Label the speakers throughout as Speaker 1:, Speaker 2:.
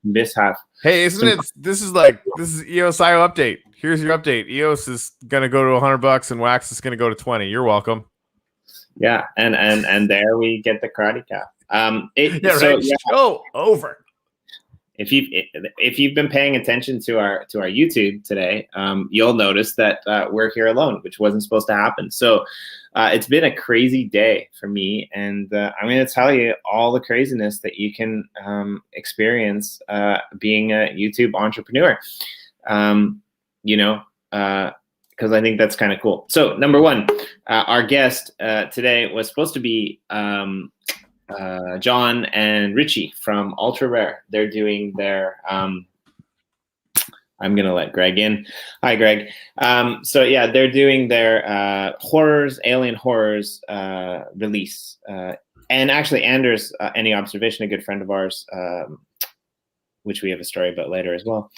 Speaker 1: mishap.
Speaker 2: Hey, isn't it? This is EOSIO update. Here's your update. EOS is gonna go to $100 and Wax is gonna go to 20. You're welcome.
Speaker 1: Yeah, and there we get the karate cap.
Speaker 2: Show over.
Speaker 1: If you've been paying attention to our YouTube today, you'll notice that we're here alone, which wasn't supposed to happen. So it's been a crazy day for me, and I'm going to tell you all the craziness that you can experience being a YouTube entrepreneur. Because I think that's kind of cool. So number one, our guest today was supposed to be John and Richie from Ultra Rare. They're doing their I'm gonna let Greg in. Hi, Greg. They're doing their alien horrors release. And actually, Anders, Any Observation, a good friend of ours, which we have a story about later as well.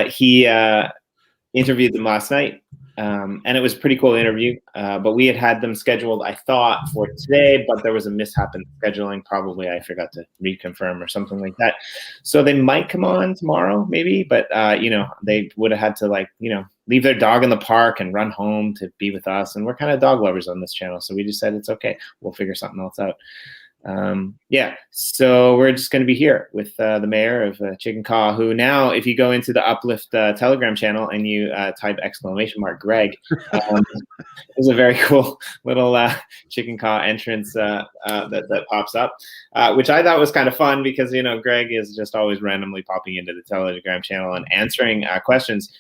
Speaker 1: He interviewed them last night. And it was a pretty cool interview, but we had them scheduled, I thought, for today, but there was a mishap in scheduling. Probably I forgot to reconfirm or something like that. So they might come on tomorrow, maybe, but they would have had to leave their dog in the park and run home to be with us. And we're kind of dog lovers on this channel, so we just said it's okay. We'll figure something else out. So we're just going to be here with the mayor of Chicken Caw, who now, if you go into the Uplift Telegram channel and you type !Greg, there's a very cool little Chicken Caw entrance that pops up, which I thought was kind of fun because, Greg is just always randomly popping into the Telegram channel and answering questions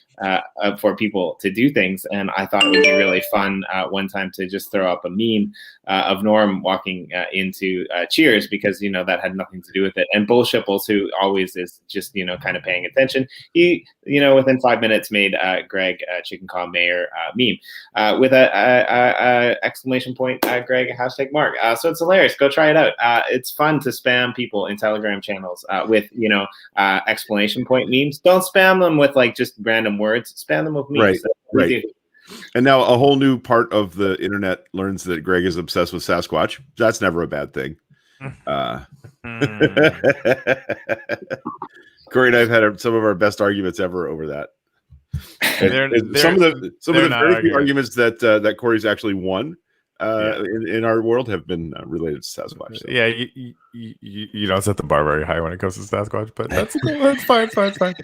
Speaker 1: for people to do things. And I thought it would be really fun one time to just throw up a meme of Norm walking into Cheers, because, that had nothing to do with it. And Bull Shipples, who always is just, kind of paying attention, he, within 5 minutes made Greg Chicken Caw Mayor meme with a exclamation point, Greg #Mark. So it's hilarious. Go try it out. It's fun to spam people in Telegram channels with, exclamation point memes. Don't spam them with just random words. Spam them with memes.
Speaker 3: Right. And now a whole new part of the internet learns that Greg is obsessed with Sasquatch. That's never a bad thing. Corey and I've had some of our best arguments ever over that. Some of the very few arguments that Corey's actually won in our world have been related to Sasquatch. So.
Speaker 2: Yeah, you don't set the bar very high when it comes to Sasquatch, but that's cool. That's fine. It's fine.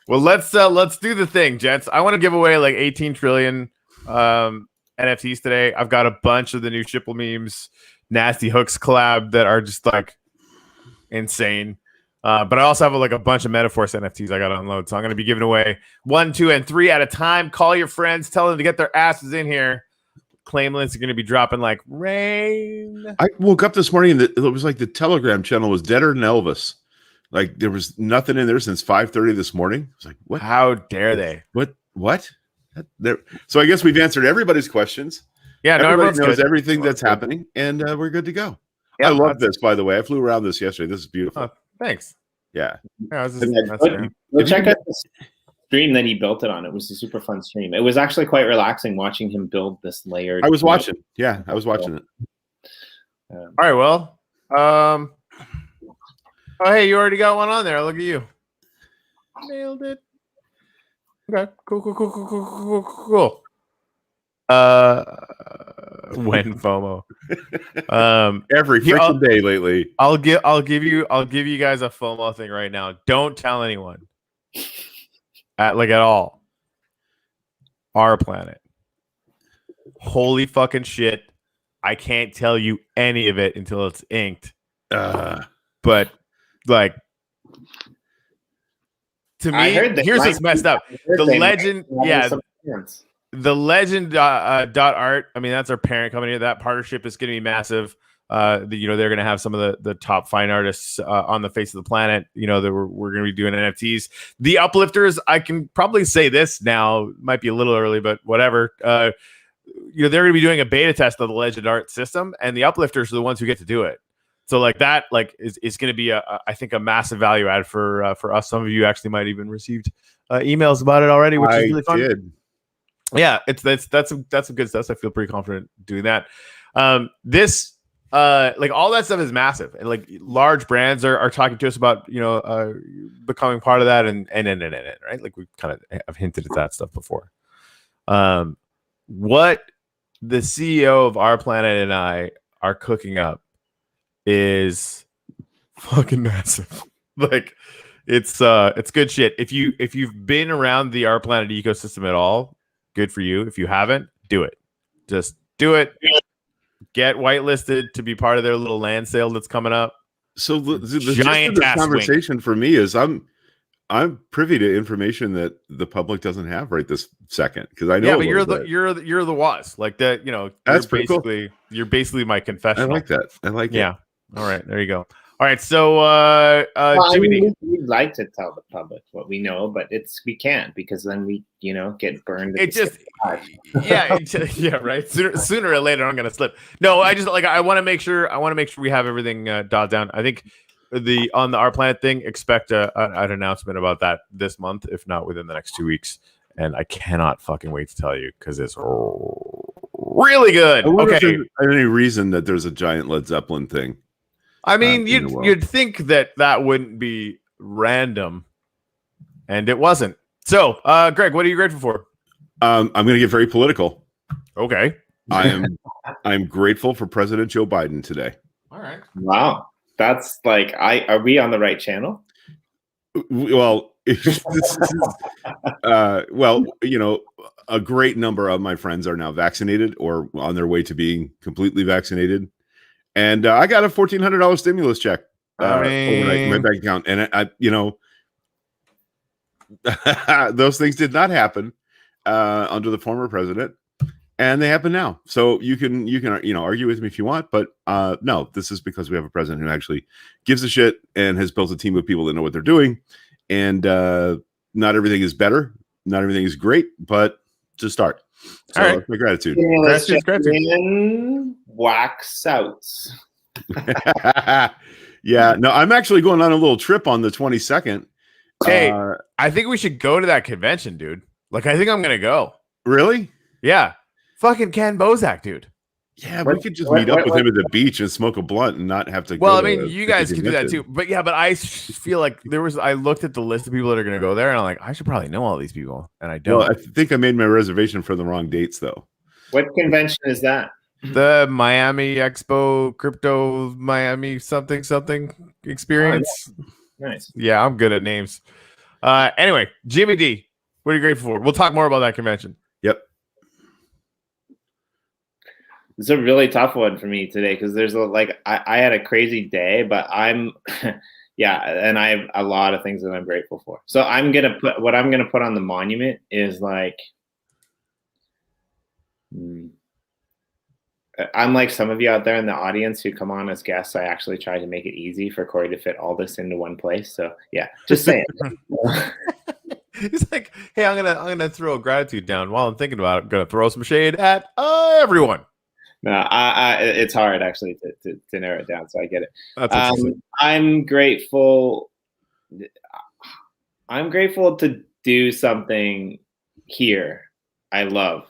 Speaker 2: Well, let's do the thing, gents. I want to give away 18 trillion NFTs today. I've got a bunch of the new Shipple memes, Nasty Hooks collab that are just insane. But I also have a bunch of Metaforce NFTs I got to unload. So I'm going to be giving away 1, 2, and 3 at a time. Call your friends. Tell them to get their asses in here. Claim lists are going to be dropping like rain.
Speaker 3: I woke up this morning and it was like the Telegram channel was deader than Elvis. There was nothing in there since 5:30 this morning. I was like, what?
Speaker 2: How dare they?
Speaker 3: What? So I guess we've answered everybody's questions.
Speaker 2: Yeah,
Speaker 3: everybody knows everything that's happening, and we're good to go. Yeah, I love this, by the way. I flew around this yesterday. This is beautiful.
Speaker 2: Thanks.
Speaker 3: Yeah.
Speaker 1: Check out the stream that he built it on. It was a super fun stream. It was actually quite relaxing watching him build this layered.
Speaker 3: I was watching. Yeah, I was watching it.
Speaker 2: All right, well. Oh, hey, you already got one on there. Look at you. Nailed it. Okay, cool. When FOMO.
Speaker 3: Every freaking day lately.
Speaker 2: I'll give you guys a FOMO thing right now. Don't tell anyone. At all. Our planet. Holy fucking shit. I can't tell you any of it until it's inked. But to me, here's what's messed up. The legend, the legend .art. I mean, that's our parent company. That partnership is going to be massive. They're going to have some of the top fine artists on the face of the planet. That we're going to be doing NFTs. The Uplifters, I can probably say this now. Might be a little early, but whatever. They're going to be doing a beta test of the legend art system, and the Uplifters are the ones who get to do it. So that is going to be I think a massive value add for us. Some of you actually might even received emails about it already, which is really fun. Did. Yeah, that's some good stuff. I feel pretty confident doing that. This like all that stuff is massive, and like large brands are talking to us about becoming part of that, and right, like we kind of have hinted at that stuff before. What the CEO of Our Planet and I are cooking up is fucking massive. Like it's good shit. If you've been around the Our Planet ecosystem at all, good for you. If you haven't, do it. Just do it. Get whitelisted to be part of their little land sale that's coming up.
Speaker 3: So the gist of this conversation for me is I'm privy to information that the public doesn't have right this second, because I know.
Speaker 2: Yeah, but you're the WAS, like that.
Speaker 3: That's
Speaker 2: you're basically my confessional.
Speaker 3: I like that. I like it.
Speaker 2: Yeah. All right, there you go. All right, so Jimmy D.
Speaker 1: We'd like to tell the public what we know, but we can't, because then we get burned.
Speaker 2: It just yeah, right. Sooner or later I'm gonna slip. No, I want to make sure we have everything dialed down. I think on the Our Planet thing, expect an announcement about that this month, if not within the next 2 weeks. And I cannot fucking wait to tell you, because it's really good. Okay.
Speaker 3: If there's any reason that there's a giant Led Zeppelin thing?
Speaker 2: I mean, you'd think that wouldn't be random, and it wasn't. So, Greg, what are you grateful for?
Speaker 3: I'm going to get very political.
Speaker 2: Okay.
Speaker 3: I'm grateful for President Joe Biden today.
Speaker 2: All right.
Speaker 1: Wow. That's like, are we on the right channel?
Speaker 3: Well, a great number of my friends are now vaccinated or on their way to being completely vaccinated. And I got a $1,400 stimulus check overnight in my bank account. And those things did not happen under the former president, and they happen now. So you can argue with me if you want, but no, this is because we have a president who actually gives a shit and has built a team of people that know what they're doing. And not everything is better, not everything is great, but to start. So all right. That's my gratitude.
Speaker 1: Gratitude. Wax out.
Speaker 3: Yeah, no, I'm actually going on a little trip on the 22nd.
Speaker 2: Hey, I think we should go to that convention, dude. Like, I think I'm gonna go.
Speaker 3: Really?
Speaker 2: Yeah. Fucking Ken Bozak, dude.
Speaker 3: Yeah, we could just meet up with him at the beach and smoke a blunt and not have to.
Speaker 2: Well, I mean, you guys can do that too. But I feel like I looked at the list of people that are going to go there, and I'm like, I should probably know all these people, and I don't.
Speaker 3: Well, I think I made my reservation for the wrong dates, though.
Speaker 1: What convention is that?
Speaker 2: The Miami Expo Crypto Miami something experience.
Speaker 1: Oh, nice.
Speaker 2: Yeah, I'm good at names. Anyway, Jimmy D, what are you grateful for? We'll talk more about that convention.
Speaker 3: Yep.
Speaker 1: It's a really tough one for me today, because there's I had a crazy day, but I'm and I have a lot of things that I'm grateful for. So I'm gonna put on the monument is like, I'm like some of you out there in the audience who come on as guests. I actually try to make it easy for Corey to fit all this into one place. So yeah, just saying.
Speaker 2: He's like, hey, I'm gonna throw gratitude down while I'm thinking about it. I'm gonna throw some shade at everyone.
Speaker 1: No, it's hard actually to narrow it down. So I get it.
Speaker 2: That's
Speaker 1: I'm grateful. I'm grateful to do something here I love.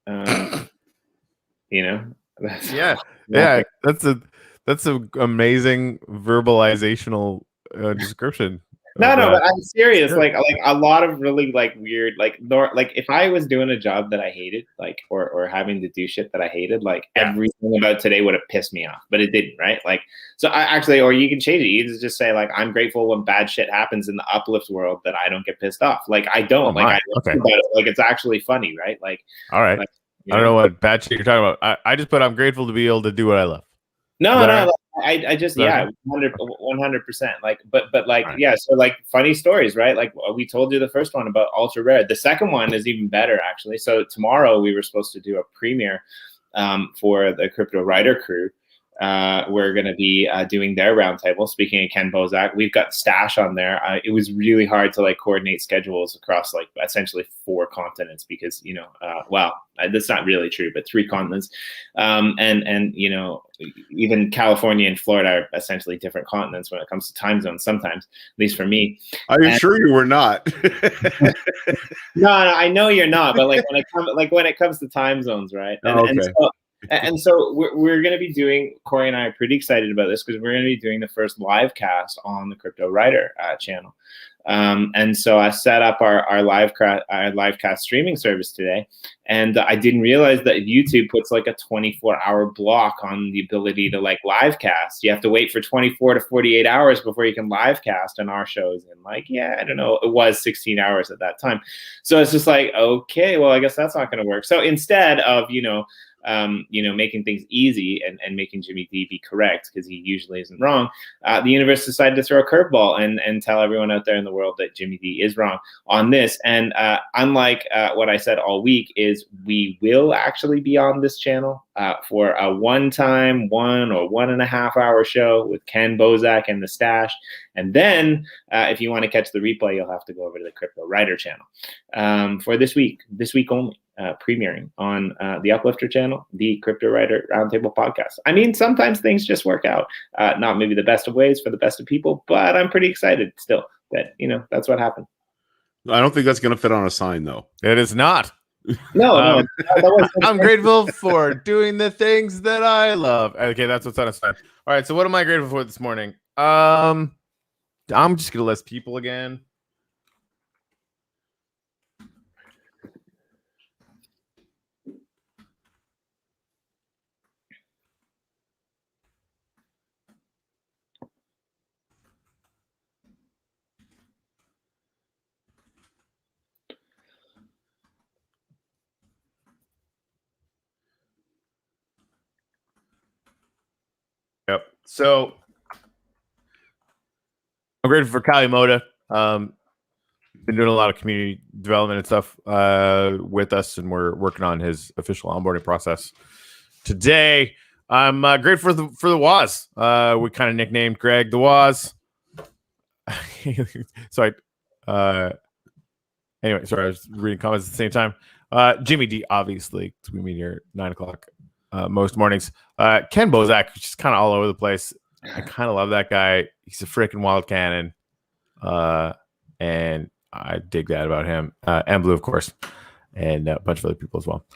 Speaker 1: That's a amazing verbalizational description. No, but I'm serious. Sure. Like a lot of really weird, if I was doing a job that I hated, or having to do shit that I hated, everything about today would have pissed me off, but it didn't, right? Or you can change it. You can just say I'm grateful when bad shit happens in the uplift world that I don't get pissed off. I don't about it. It's actually funny, right?
Speaker 2: All right. I don't know what bad shit you're talking about. I just put I'm grateful to be able to do what I love.
Speaker 1: No. I just 100%. So funny stories, right? We told you the first one about ultra rare. The second one is even better, actually. So tomorrow we were supposed to do a premiere for the Crypto Writer Crew. We're going to be doing their roundtable. Speaking of Ken Bozak, we've got Stash on there. It was really hard to coordinate schedules across essentially 4 continents because that's not really true, but 3 continents, and even California and Florida are essentially different continents when it comes to time zones. Sometimes, at least for me.
Speaker 3: Are you sure you were not?
Speaker 1: No, I know you're not. But when it comes to time zones, right? And,
Speaker 3: okay.
Speaker 1: and so, And so we're going to be doing, Corey and I are pretty excited about this because we're going to be doing the first live cast on the Crypto Writer channel. And so I set up our live cast streaming service today, and I didn't realize that YouTube puts like a 24-hour block on the ability to like live cast. You have to wait for 24 to 48 hours before you can live cast on our shows. And like, yeah, I don't know, it was 16 hours at that time. So it's just like, okay, well, I guess that's not going to work. So instead of, making things easy and making Jimmy D be correct, because he usually isn't wrong, the universe decided to throw a curveball and tell everyone out there in the world that Jimmy D is wrong on this. And unlike what I said all week, is we will actually be on this channel for a one-time 1 or 1.5 hour show with Ken Bozak and the Stash. And then if you want to catch the replay, you'll have to go over to the Crypto Writer channel for this week only. Premiering on the Uplifter channel, the Crypto Writer Roundtable podcast. I mean, sometimes things just work out. Not maybe the best of ways for the best of people, but I'm pretty excited still that, that's what happened.
Speaker 3: I don't think that's going to fit on a sign, though.
Speaker 2: It is not.
Speaker 1: No,
Speaker 2: I'm grateful for doing the things that I love. Okay, that's what's on a sign. All right, so what am I grateful for this morning? I'm just going to list people again. Yep. So I'm grateful for Kali Moda. Been doing a lot of community development and stuff with us, and we're working on his official onboarding process today. I'm grateful for the Waz. We kind of nicknamed Greg the Waz. So anyway, sorry, I was reading comments at the same time. Jimmy D, obviously, because we meet here at 9:00 most mornings. Ken Bozak, which is kind of all over the place. I kind of love that guy. He's a freaking wild cannon. And I dig that about him. And Blue, of course, and a bunch of other people as well.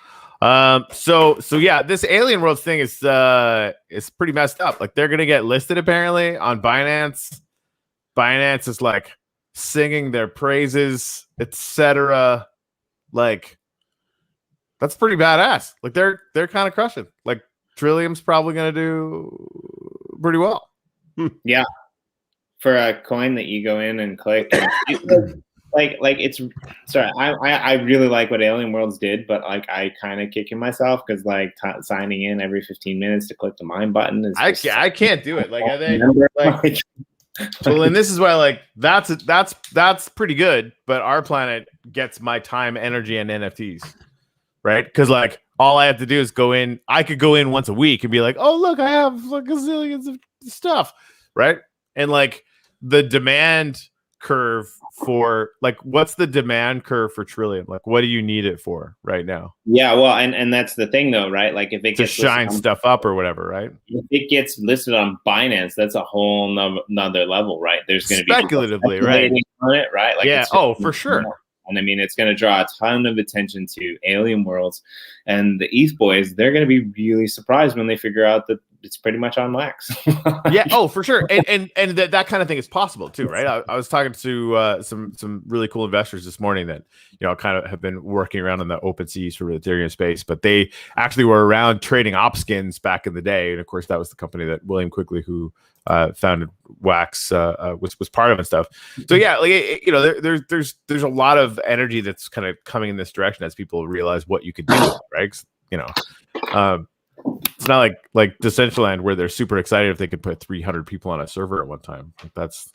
Speaker 2: So yeah, this Alien Worlds thing is pretty messed up. Like, they're gonna get listed apparently on Binance. Binance is like singing their praises, etc. Like, that's pretty badass. Like, they're kind of crushing. Like, Trillium's probably gonna do pretty well.
Speaker 1: Yeah, for a coin that you go in and click. Like it's sorry. I really like what Alien Worlds did, but like I kind of kicking myself because like signing in every 15 minutes to click the mine button is.
Speaker 2: I can't do it. Like, are they like? Well, and this is why, like, that's pretty good. But our planet gets my time, energy, and NFTs, right? Because like all I have to do is go in. I could go in once a week and be like, oh look, I have like gazillions of stuff, right? And like the demand curve for like, what's the demand curve for Trillium? Like, what do you need it for right now?
Speaker 1: Yeah, well, and that's the thing though, right? Like, if it gets
Speaker 2: to shine stuff up or whatever, right?
Speaker 1: If it gets listed on Binance, that's a whole nother level, right? There's going to be
Speaker 2: speculatively, right?
Speaker 1: On it, right? Like,
Speaker 2: yeah. Oh, for sure.
Speaker 1: And I mean, it's going to draw a ton of attention to Alien Worlds, and the ETH boys. They're going to be really surprised when they figure out that it's pretty much on wax.
Speaker 2: Yeah. Oh, for sure. And that kind of thing is possible too, right? I was talking to some really cool investors this morning that, you know, kind of have been working around in the open seas for the Ethereum space, but they actually were around trading OpSkins back in the day. And of course, that was the company that William Quigley, who founded Wax, was part of and stuff. So yeah, like, you know, there's a lot of energy that's kind of coming in this direction as people realize what you could do, right? You know, it's not like Decentraland where they're super excited if they could put 300 people on a server at one time. Like, that's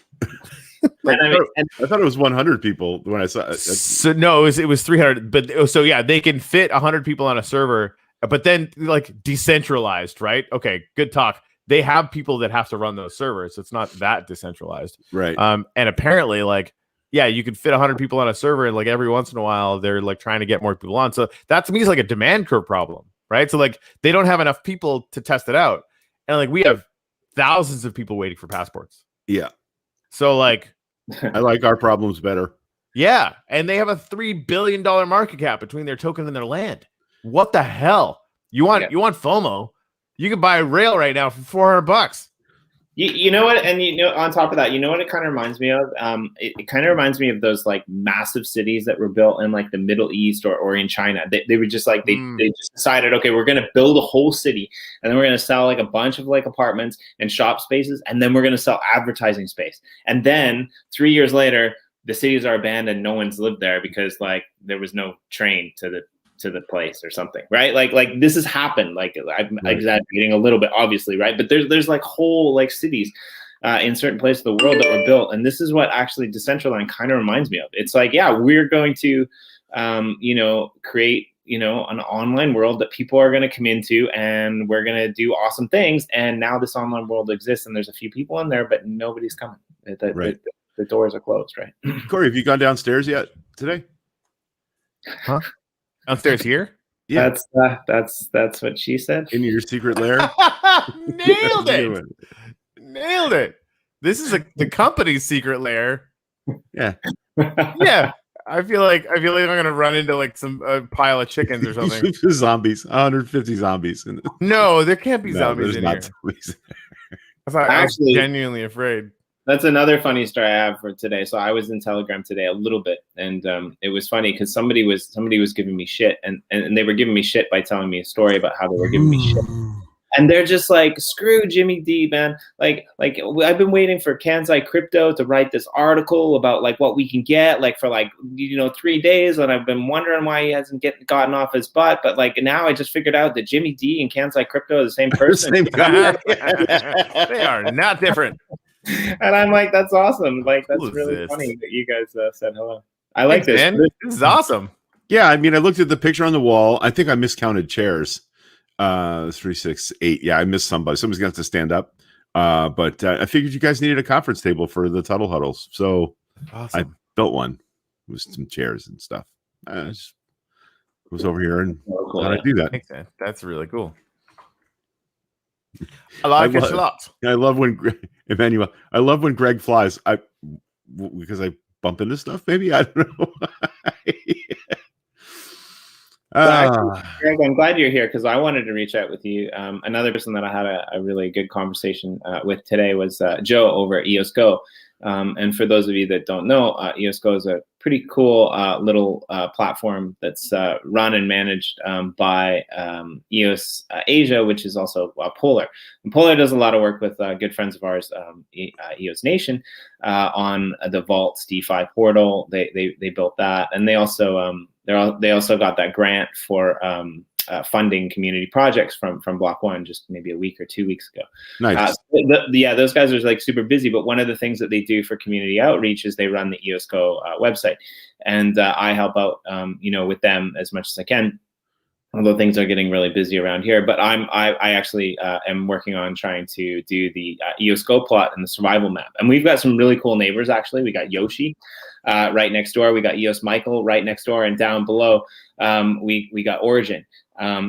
Speaker 3: like, I thought it was 100 people when I saw it.
Speaker 2: So no, it was 300. But so yeah, they can fit 100 people on a server, but then like decentralized, right? Okay, good talk. They have people that have to run those servers, so it's not that decentralized,
Speaker 3: right?
Speaker 2: And apparently, like, yeah, you can fit 100 people on a server, and like every once in a while, they're like trying to get more people on. So that to me is like a demand curve problem, right? So like they don't have enough people to test it out, and like we have thousands of people waiting for passports.
Speaker 3: Yeah.
Speaker 2: So like,
Speaker 3: I like our problems better.
Speaker 2: Yeah, and they have a $3 billion market cap between their token and their land. What the hell? You want FOMO? You can buy a rail right now for $400.
Speaker 1: You know what? And on top of that, you know what it kind of reminds me of? It kind of reminds me of those like massive cities that were built in like the Middle East or in China. They were just like they just decided, okay, we're gonna build a whole city, and then we're gonna sell like a bunch of like apartments and shop spaces, and then we're gonna sell advertising space. And then 3 years later, the cities are abandoned, no one's lived there because like there was no train to the place or something, right? Like this has happened. Like I'm exaggerating a little bit, obviously, right? But there's like whole like cities in certain places of the world that were built, and this is what actually Decentraland kind of reminds me of. It's like, yeah, we're going to, create, an online world that people are going to come into, and we're going to do awesome things. And now this online world exists, and there's a few people in there, but nobody's coming. The doors are closed, right?
Speaker 3: Corey, have you gone downstairs yet today?
Speaker 2: Huh? Downstairs here?
Speaker 1: Yeah, that's what she said.
Speaker 3: In your secret lair.
Speaker 2: Nailed it. This is the company's secret lair.
Speaker 3: Yeah.
Speaker 2: Yeah. I feel like I'm gonna run into like some pile of chickens or something.
Speaker 3: Zombies, 150 zombies.
Speaker 2: No, there can't be zombies in here.
Speaker 3: Zombies.
Speaker 2: I was genuinely afraid.
Speaker 1: That's another funny story I have for today. So I was in Telegram today a little bit, and it was funny because somebody was giving me shit, and they were giving me shit by telling me a story about how they were giving me shit. And they're just like, screw Jimmy D, man. Like I've been waiting for Kansai Crypto to write this article about like what we can get like for like 3 days, and I've been wondering why he hasn't gotten off his butt. But like now I just figured out that Jimmy D and Kansai Crypto are the same person.
Speaker 2: They are not different.
Speaker 1: And I'm like, that's awesome. Like that's really funny that you guys said hello. I like this.
Speaker 2: Man. This is awesome.
Speaker 3: Yeah, I mean, I looked at the picture on the wall. I think I miscounted chairs. 3, 6, 8. Yeah, I missed somebody. Somebody's gonna have to stand up. But I figured you guys needed a conference table for the Tuttle Huddles, so awesome. I built one with some chairs and stuff. I just was over here and thought I'd do that.
Speaker 2: That's really cool. I like it a lot.
Speaker 3: I love when Emmanuel. I love when Greg flies. Because I bump into stuff. Maybe I don't know.
Speaker 1: Actually, Greg, I'm glad you're here because I wanted to reach out with you. Another person that I had a really good conversation with today was Joe over at EOSCO. And for those of you that don't know, EOSCO is a pretty cool little platform that's run and managed by EOS Asia, which is also Polar. And Polar does a lot of work with good friends of ours, EOS Nation, on the Vaults DeFi portal. They built that, and they also got that grant for funding community projects from Block One just maybe a week or 2 weeks ago.
Speaker 3: Nice.
Speaker 1: Those guys are like super busy, but one of the things that they do for community outreach is they run the EOSCO website, and I help out with them as much as I can. Although things are getting really busy around here, but I actually am working on trying to do the EOSCO plot and the survival map, and we've got some really cool neighbors. Actually, we got Yoshi right next door. We got EOS Michael right next door, and down below we got Origin.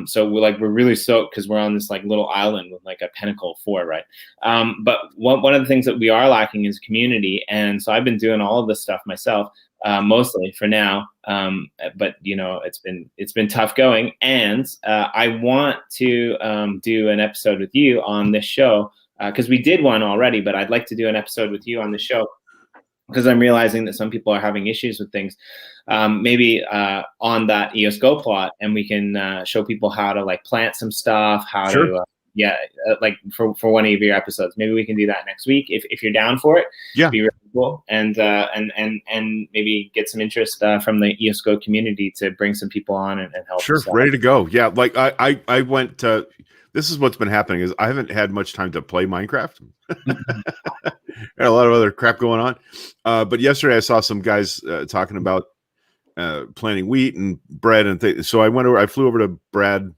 Speaker 1: So we're really soaked because we're on this like little island with like a Pinnacle 4, right? But one of the things that we are lacking is community, and so I've been doing all of this stuff myself. Mostly for now, but it's been tough going, and I want to do an episode with you on this show because we did one already, but I'd like to do an episode with you on the show because I'm realizing that some people are having issues with things. Maybe on that EOSCO plot, and we can show people how to like plant some stuff, how to like for one of your episodes. Maybe we can do that next week if you're down for it.
Speaker 3: Yeah,
Speaker 1: it'd be really cool, and maybe get some interest from the EOSCO community to bring some people on and help.
Speaker 3: Sure, ready to go. Yeah, like I went to. This is what's been happening is I haven't had much time to play Minecraft. Got a lot of other crap going on. But yesterday I saw some guys talking about planting wheat and bread and things. So I flew over to Brad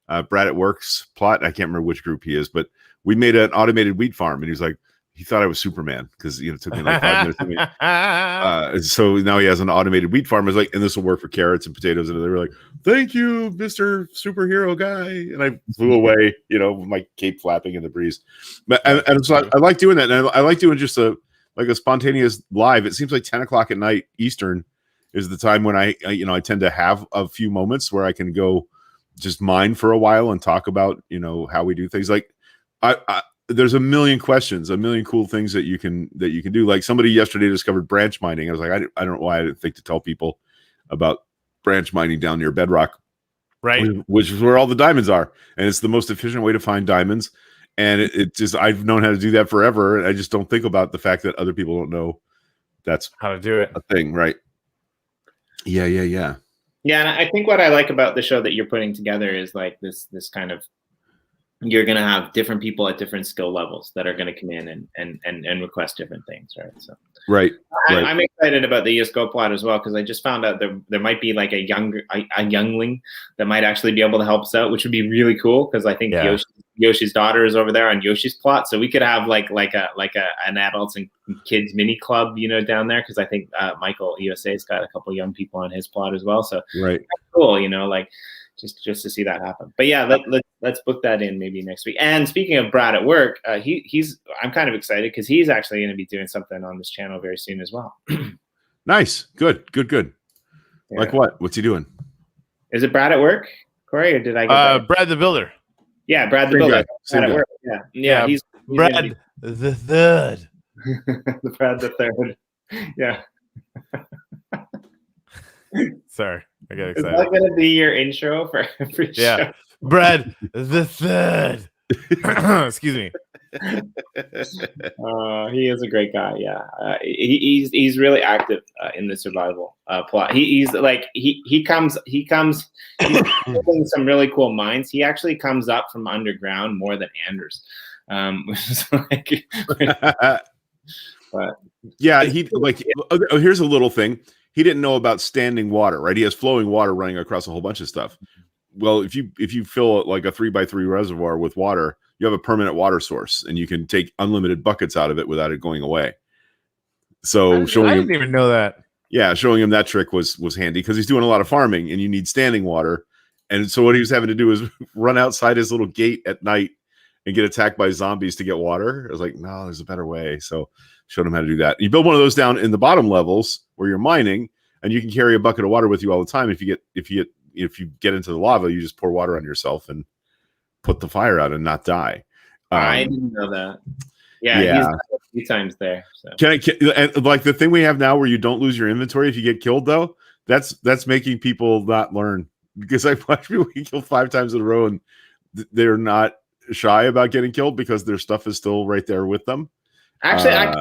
Speaker 3: at Work's plot. I can't remember which group he is, but we made an automated wheat farm, and he was like, he thought I was Superman because it took me like 5 minutes. So now he has an automated wheat farm. I was like, and this will work for carrots and potatoes. And they were like, "Thank you, Mr. Superhero guy." And I flew away, with my cape flapping in the breeze. But and so I like doing that, and I like doing just a spontaneous live. It seems like 10 o'clock at night Eastern is the time when I tend to have a few moments where I can go just mine for a while and talk about, how we do things. Like there's a million questions, a million cool things that you can do. Like somebody yesterday discovered branch mining. I was like, I don't know why I didn't think to tell people about branch mining down near bedrock,
Speaker 2: right?
Speaker 3: Which is where all the diamonds are. And it's the most efficient way to find diamonds. And it just, I've known how to do that forever. And I just don't think about the fact that other people don't know that's
Speaker 2: how to do it.
Speaker 3: A thing, right? Yeah.
Speaker 1: Yeah, and I think what I like about the show that you're putting together is like this kind of, you're going to have different people at different skill levels that are going to come in and request different things, right? So,
Speaker 3: right.
Speaker 1: I'm excited about the EOSCO plot as well, because I just found out there might be like a youngling that might actually be able to help us out, which would be really cool, because I think Yoshi's daughter is over there on Yoshi's plot, so we could have like an adults and kids mini club, down there, because I think Michael EOSA's got a couple young people on his plot as well, so
Speaker 3: right,
Speaker 1: cool, like just to see that happen. But yeah, let's book that in maybe next week. And speaking of Brad at work, I'm kind of excited because he's actually going to be doing something on this channel very soon as well.
Speaker 3: Nice, good. Yeah. Like what? What's he doing?
Speaker 1: Is it Brad at work, Corey, or did I get
Speaker 2: Brad the Builder?
Speaker 1: Yeah, Brad the Builder. Brad at work. Yeah. He's
Speaker 2: Brad the Third.
Speaker 1: The Brad the Third. Yeah.
Speaker 2: Sorry, I got excited.
Speaker 1: Is that going to be your intro for every show?
Speaker 2: Yeah, Brad the Third. Excuse me.
Speaker 1: He is a great guy. Yeah, he's really active in the survival plot. He's comes. He's building some really cool mines. He actually comes up from underground more than Anders, which is like. But
Speaker 3: yeah, here's a little thing. He didn't know about standing water, right? He has flowing water running across a whole bunch of stuff. Well, if you fill like a 3x3 reservoir with water, you have a permanent water source, and you can take unlimited buckets out of it without it going away. So
Speaker 2: I didn't even know that.
Speaker 3: Yeah, showing him that trick was handy, because he's doing a lot of farming, and you need standing water. And so what he was having to do is run outside his little gate at night and get attacked by zombies to get water. I was like, no, there's a better way. So showed him how to do that. You build one of those down in the bottom levels where you're mining, and you can carry a bucket of water with you all the time. If you get into the lava, you just pour water on yourself and put the fire out and not die.
Speaker 1: I didn't know that. Yeah. He's a few times there. So.
Speaker 3: And like the thing we have now where you don't lose your inventory if you get killed, though, that's making people not learn, because I watch people get killed 5 times in a row, and they're not shy about getting killed because their stuff is still right there with them.
Speaker 1: Actually, I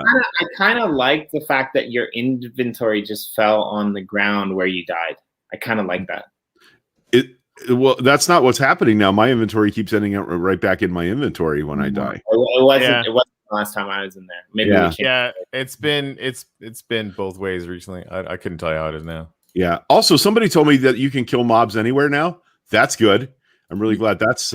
Speaker 1: kind of like the fact that your inventory just fell on the ground where you died. I kind of like that.
Speaker 3: Well, that's not what's happening now. My inventory keeps ending up right back in my inventory when I die.
Speaker 1: It wasn't the last time I was in there. Maybe
Speaker 2: it's been both ways recently. I couldn't tell you how it is now.
Speaker 3: Yeah. Also, somebody told me that you can kill mobs anywhere now. That's good. I'm really glad that's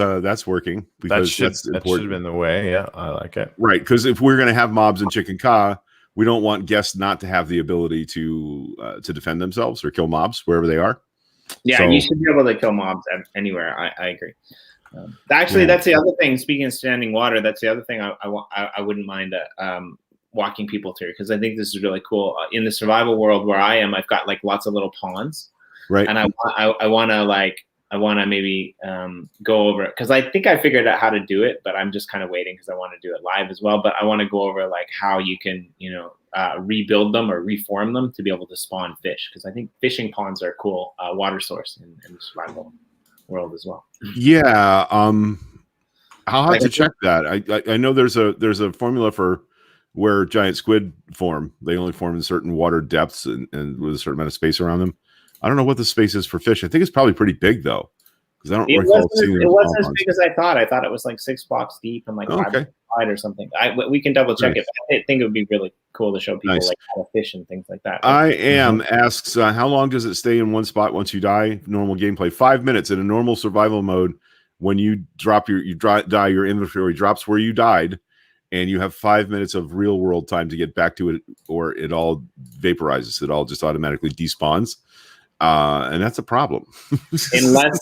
Speaker 3: working, because that's important.
Speaker 2: That should have been the way. Yeah, I like it.
Speaker 3: Right, because if we're going to have mobs in Chicken Ka, we don't want guests not to have the ability to defend themselves or kill mobs wherever they are.
Speaker 1: Yeah, you should be able to kill mobs anywhere. I agree. Actually, that's the other thing. Speaking of standing water, that's the other thing I wouldn't mind walking people through, because I think this is really cool. In the survival world where I am, I've got like lots of little ponds,
Speaker 3: right?
Speaker 1: And I want to maybe go over it, because I think I figured out how to do it, but I'm just kind of waiting because I want to do it live as well. But I want to go over like how you can, rebuild them or reform them to be able to spawn fish, because I think fishing ponds are a cool water source in the survival world as well.
Speaker 3: Yeah, I'll have to check that. I know there's a formula for where giant squid form. They only form in certain water depths and with a certain amount of space around them. I don't know what the space is for fish. I think it's probably pretty big, though, because I don't recall seeing it.
Speaker 1: It wasn't as big as I thought. I thought it was like 6 blocks deep and like 5 blocks wide or something. We can double check it. I think it would be really cool to show people like how to fish and things like that.
Speaker 3: Asks, how long does it stay in one spot once you die? Normal gameplay, 5 minutes in a normal survival mode. When you die, your inventory drops where you died, and you have 5 minutes of real world time to get back to it, or it all vaporizes. It all just automatically despawns. And that's a problem.
Speaker 1: unless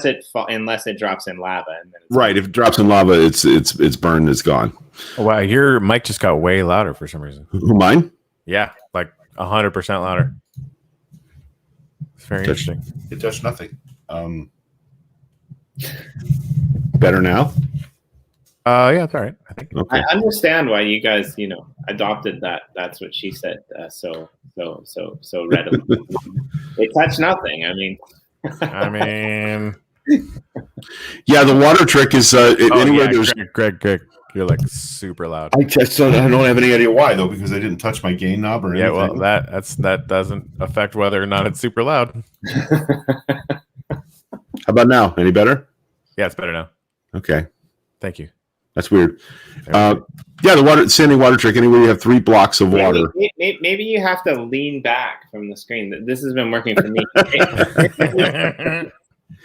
Speaker 1: it drops in lava. And then
Speaker 3: right. If it drops in lava, it's burned. It's gone.
Speaker 2: Oh, wow. Your mic just got way louder for some reason.
Speaker 3: Mine?
Speaker 2: Yeah. Like 100% louder. It's very interesting.
Speaker 3: It touched nothing. Better now?
Speaker 2: Yeah, it's all right. I think.
Speaker 1: Okay. I understand why you guys, adopted that. That's what she said. So readily. It touched nothing. I mean.
Speaker 3: Yeah, the water trick is anywhere there's
Speaker 2: Greg, you're like super loud.
Speaker 3: I don't have any idea why though, because I didn't touch my gain knob or anything.
Speaker 2: Yeah, well, that doesn't affect whether or not it's super loud.
Speaker 3: How about now? Any better?
Speaker 2: Yeah, it's better now.
Speaker 3: Okay.
Speaker 2: Thank you.
Speaker 3: That's weird. Yeah, the standing water trick. Anywhere you have 3 blocks of water.
Speaker 1: Maybe you have to lean back from the screen. This has been working for me.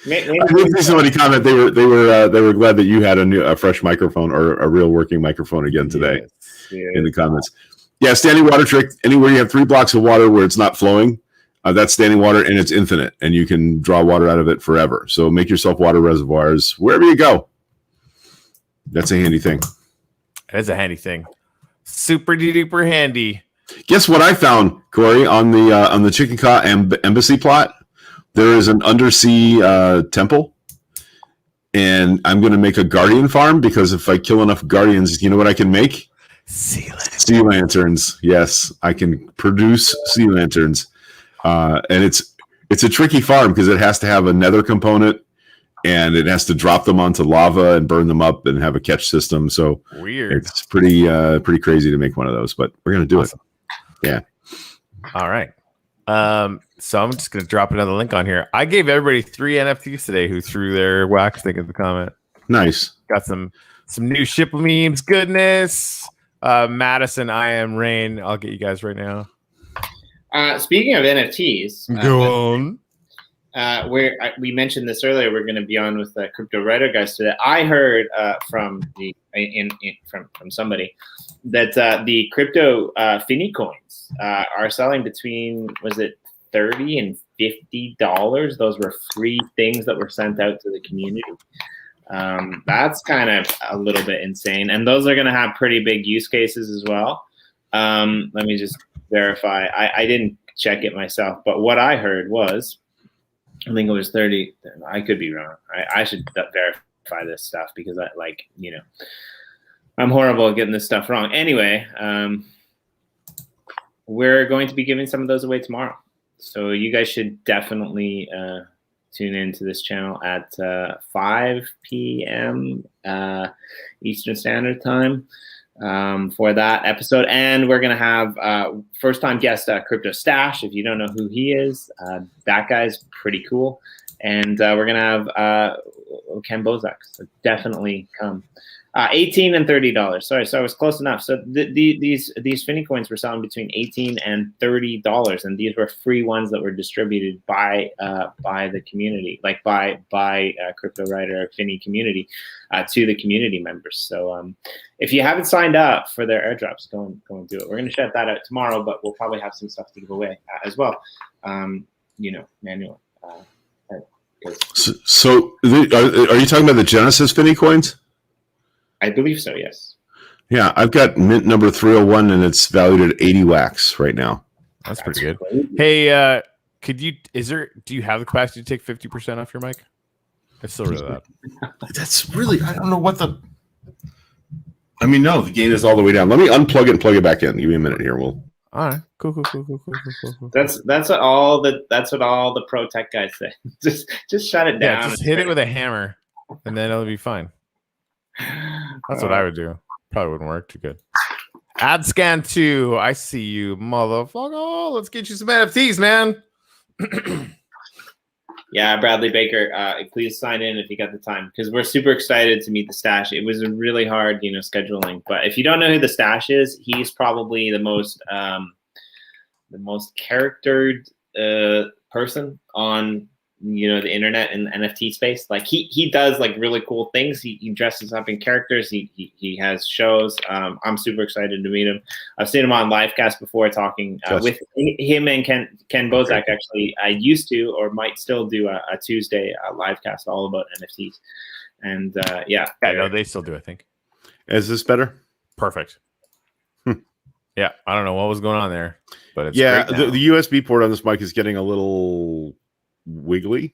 Speaker 3: I did see somebody comment they were glad that you had a fresh microphone or a real working microphone again today. Yes. In the comments. Yeah, standing water trick. Anywhere you have 3 blocks of water where it's not flowing, that's standing water and it's infinite, and you can draw water out of it forever. So make yourself water reservoirs wherever you go. That's a handy thing.
Speaker 2: It is a handy thing. Super duper handy.
Speaker 3: Guess what I found, Corey, on the Chickasaw embassy plot? There is an undersea temple, and I'm going to make a guardian farm because if I kill enough guardians, you know what I can make? Sea lanterns. Yes, I can produce sea lanterns, and it's a tricky farm because it has to have a nether component, and it has to drop them onto lava and burn them up and have a catch system. So
Speaker 2: weird.
Speaker 3: It's pretty crazy to make one of those, but we're going to do it. Yeah.
Speaker 2: All right. So I'm just going to drop another link on here. I gave everybody 3 NFTs today who threw their wax thing in the comment.
Speaker 3: Nice.
Speaker 2: Got some new ship memes. Goodness. Madison, I am Rain. I'll get you guys right now.
Speaker 1: Speaking of NFTs.
Speaker 2: Go on.
Speaker 1: We mentioned this earlier. We're going to be on with the crypto writer guys today. I heard from somebody that the crypto Finny coins are selling between, was it $30 and $50? Those were free things that were sent out to the community. That's kind of a little bit insane, and those are going to have pretty big use cases as well. Let me just verify. I didn't check it myself, but what I heard was, I think it was 30. I could be wrong. I should verify this stuff because I'm horrible at getting this stuff wrong. Anyway, we're going to be giving some of those away tomorrow. So you guys should definitely tune into this channel at 5 p.m. Eastern Standard Time for that episode. And we're going to have first-time guest Crypto Stash. If you don't know who he is, that guy's pretty cool. And we're going to have Ken Bozak. So definitely come. $18 and $30. Sorry, so I was close enough. So these Finny coins were selling between $18 and $30, and these were free ones that were distributed by the community, like by Crypto Writer Finny community, to the community members. So if you haven't signed up for their airdrops, go and do it. We're going to shout that out tomorrow, but we'll probably have some stuff to give away as well. Manual.
Speaker 3: So are you talking about the Genesis Finny coins?
Speaker 1: I believe so, yes.
Speaker 3: Yeah, I've got mint number 301, and it's valued at 80 wax right now.
Speaker 2: That's pretty good. Crazy. Hey, do you have the capacity to take 50% off your mic? I still really that.
Speaker 3: That's really, I don't know what the. No, the gain is all the way down. Let me unplug it and plug it back in. Give me a minute here.
Speaker 2: All right, cool.
Speaker 1: That's what all the pro tech guys say. just shut it down.
Speaker 2: Yeah, just hit it with a hammer, and then it'll be fine. That's what I would do. Probably wouldn't work too good. Ad scan 2. I see you, motherfucker. Let's get you some NFTs, man.
Speaker 1: Yeah, Bradley Baker. Please sign in if you got the time, because we're super excited to meet the Stash. It was really hard, scheduling. But if you don't know who the Stash is, he's probably the most charactered person on the internet and the NFT space. Like he does like really cool things. He dresses up in characters. He has shows. I'm super excited to meet him. I've seen him on Livecast before, talking with him and Ken Bozak. Actually, I used to or might still do a Tuesday Livecast all about NFTs. And
Speaker 2: no, they still do. I think.
Speaker 3: Is this better?
Speaker 2: Perfect. Yeah, I don't know what was going on there, but it's
Speaker 3: the USB port on this mic is getting a little wiggly,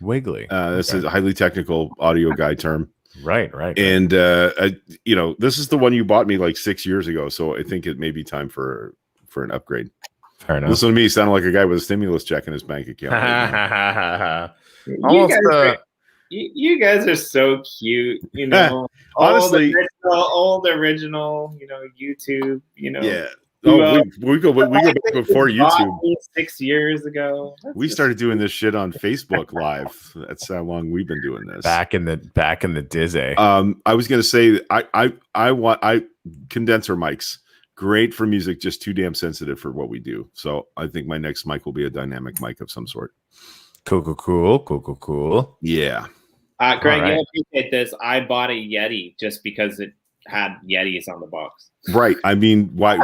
Speaker 2: Wiggly.
Speaker 3: This is a highly technical audio guy term.
Speaker 2: Right.
Speaker 3: And this is the one you bought me like 6 years ago, so I think it may be time for an upgrade.
Speaker 2: Fair enough.
Speaker 3: Listen to me sounding like a guy with a stimulus check in his bank account. Right
Speaker 1: you guys are so cute, you know.
Speaker 3: Honestly,
Speaker 1: old original, you know, YouTube, you know.
Speaker 3: Yeah. We go back before YouTube.
Speaker 1: 6 years ago.
Speaker 3: We started doing this shit on Facebook Live. That's how long we've been doing this.
Speaker 2: Back in the Dizzy.
Speaker 3: I was gonna say I want condenser mics. Great for music, just too damn sensitive for what we do. So I think my next mic will be a dynamic mic of some sort.
Speaker 2: Cool.
Speaker 3: Yeah.
Speaker 1: Greg, right. You appreciate this. I bought a Yeti just because it had Yetis on the box.
Speaker 3: Right. I mean, why?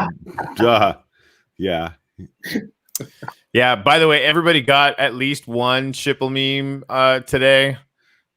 Speaker 3: Yeah.
Speaker 2: Yeah. By the way, everybody got at least one Shipple meme today,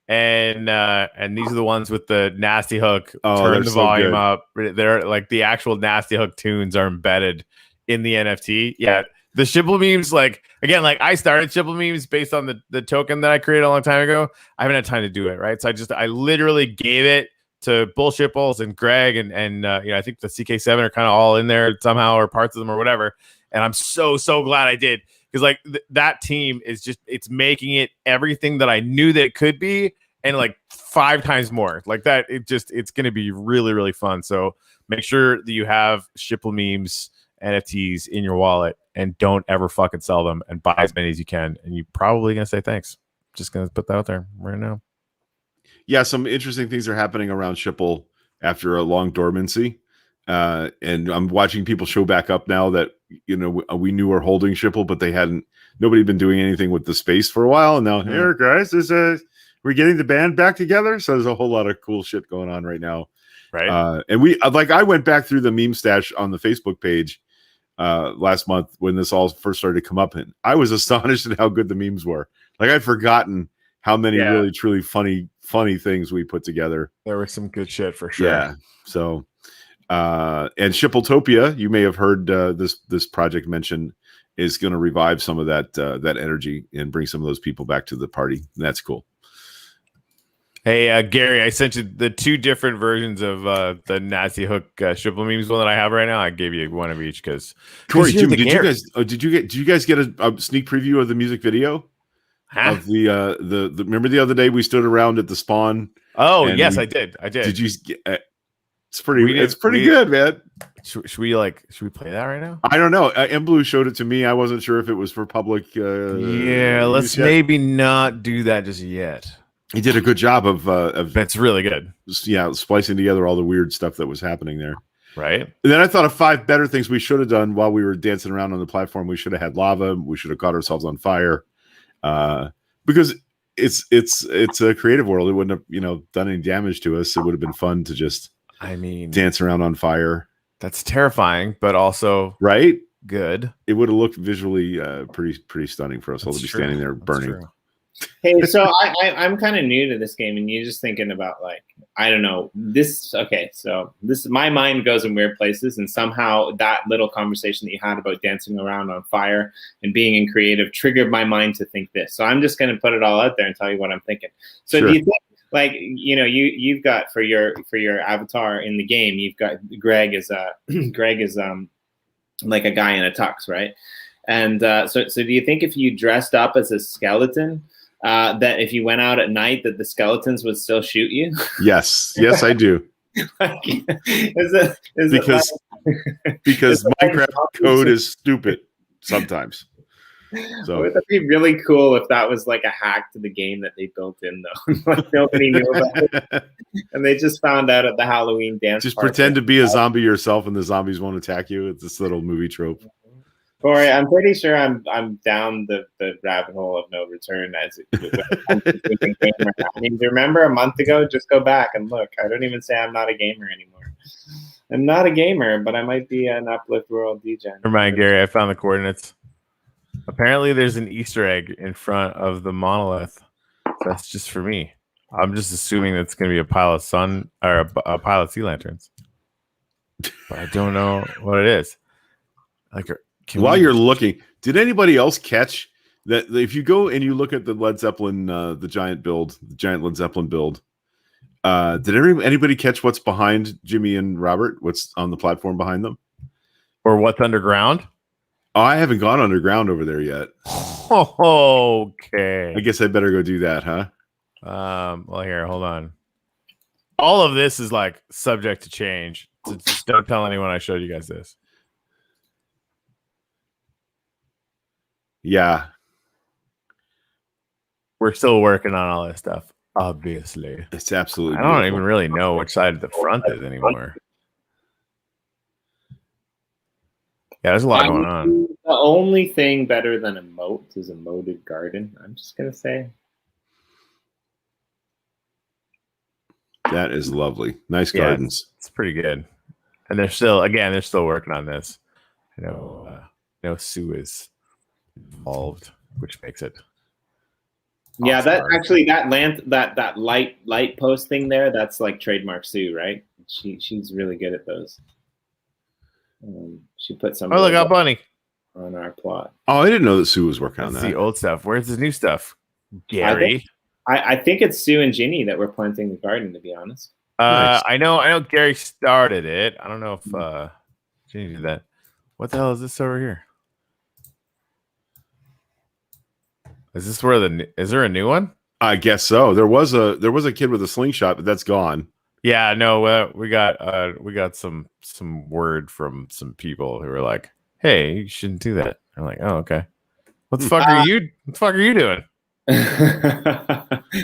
Speaker 2: and these are the ones with the Nasty Hook. Turn the volume up. They're like the actual Nasty Hook tunes are embedded in the NFT. Yeah. The Shipple memes, like again, like I started Shipple memes based on the token that I created a long time ago. I haven't had time to do it, right? So I literally gave it to Bullshiples and Greg and I think the CK7 are kind of all in there somehow, or parts of them or whatever. And I'm so glad I did, because like that team is just, it's making it everything that I knew that it could be, and like 5 times more like that. It's going to be really, really fun. So make sure that you have Shipple memes NFTs in your wallet, and don't ever fucking sell them, and buy as many as you can. And you're probably going to say thanks. Just going to put that out there right now.
Speaker 3: Yeah, some interesting things are happening around Shipple after a long dormancy. And I'm watching people show back up now that, you know, we knew were holding Shipple, but nobody had been doing anything with the space for a while. And now, here, guys, we're getting the band back together. So there's a whole lot of cool shit going on right now.
Speaker 2: Right.
Speaker 3: And I went back through the meme stash on the Facebook page last month when this all first started to come up, and I was astonished at how good the memes were. Like, I'd forgotten how many really truly funny things we put together.
Speaker 2: There was some good shit for sure.
Speaker 3: Yeah. So and Shippletopia, you may have heard this project mentioned, is going to revive some of that energy and bring some of those people back to the party. And that's cool.
Speaker 2: Hey, Gary, I sent you the 2 different versions of the Nasty Hook Shipple memes one that I have right now. I gave you one of each because
Speaker 3: Corey, Jimmy, did you guys get a sneak preview of the music video? Of the remember the other day we stood around at the spawn?
Speaker 2: Oh yes, I did.
Speaker 3: Did you? It's pretty good, man.
Speaker 2: Should we play that right now?
Speaker 3: I don't know. M-Blue showed it to me. I wasn't sure if it was for public.
Speaker 2: Let's maybe not do that just yet.
Speaker 3: He did a good job of.
Speaker 2: That's really good.
Speaker 3: Yeah, splicing together all the weird stuff that was happening there.
Speaker 2: Right.
Speaker 3: And then I thought of 5 better things we should have done while we were dancing around on the platform. We should have had lava. We should have caught ourselves on fire. Because it's a creative world. It wouldn't have, done any damage to us. It would have been fun to just, dance around on fire.
Speaker 2: That's terrifying, but also
Speaker 3: right.
Speaker 2: Good.
Speaker 3: It would have looked visually pretty stunning for us all to be standing there burning.
Speaker 1: Hey, so I'm kind of new to this game, and you're just thinking about, like, I don't know, this. Okay, so my mind goes in weird places, and somehow that little conversation that you had about dancing around on fire and being in creative triggered my mind to think this. So I'm just going to put it all out there and tell you what I'm thinking. So do you think, like, you've got for your avatar in the game, you've got Greg is like a guy in a tux, right? And so do you think if you dressed up as a skeleton, that if you went out at night, that the skeletons would still shoot you?
Speaker 3: Yes, I do. Because Minecraft code is stupid sometimes. So
Speaker 1: would that be really cool if that was like a hack to the game that they built in, though? Like, nobody knew about it, and they just found out at the Halloween dance.
Speaker 3: Just pretend to be a zombie yourself, and the zombies won't attack you. It's this little movie trope.
Speaker 1: Corey, I'm pretty sure I'm down the rabbit hole of no return. I mean, remember a month ago? Just go back and look. I don't even say I'm not a gamer anymore. I'm not a gamer, but I might be an Uplift World DJ.
Speaker 2: Never mind, Gary. I found the coordinates. Apparently, there's an Easter egg in front of the monolith. That's just for me. I'm just assuming that's going to be a pile of sun or a pile of sea lanterns, but I don't know what it is. Like.
Speaker 3: While you're looking, did anybody else catch that if you go and you look at the Led Zeppelin, the giant Led Zeppelin build, did anybody catch what's behind Jimmy and Robert? What's on the platform behind them?
Speaker 2: Or what's underground?
Speaker 3: Oh, I haven't gone underground over there yet.
Speaker 2: Okay.
Speaker 3: I guess I better go do that, huh?
Speaker 2: Well, here, hold on. All of this is like subject to change. So just don't tell anyone I showed you guys this.
Speaker 3: Yeah.
Speaker 2: We're still working on all this stuff, obviously.
Speaker 3: It's absolutely
Speaker 2: I don't even really know which side of the front is anymore. Yeah, there's a lot going on.
Speaker 1: The only thing better than a moat is a moated garden, I'm just going to say.
Speaker 3: That is lovely. Nice gardens.
Speaker 2: It's pretty good. And they're still working on this. I know Sue is involved, which makes it
Speaker 1: yeah, that actually that light post thing there, that's like trademark Sue, right? She's really good at those. She put some.
Speaker 2: Oh, look, got Bunny
Speaker 1: on our plot.
Speaker 3: Oh, I didn't know that Sue was working on that.
Speaker 2: The old stuff. Where's the new stuff, Gary?
Speaker 1: I think it's Sue and Ginny that were planting the garden, to be honest.
Speaker 2: Nice. I know Gary started it. I don't know if Ginny did that. What the hell is this over here? Is this is there a new one?
Speaker 3: I guess so. There was a kid with a slingshot, but that's gone.
Speaker 2: Yeah, no, we got some word from some people who were like, "Hey, you shouldn't do that." I'm like, "Oh, okay. What the fuck are you? What the fuck are you doing?"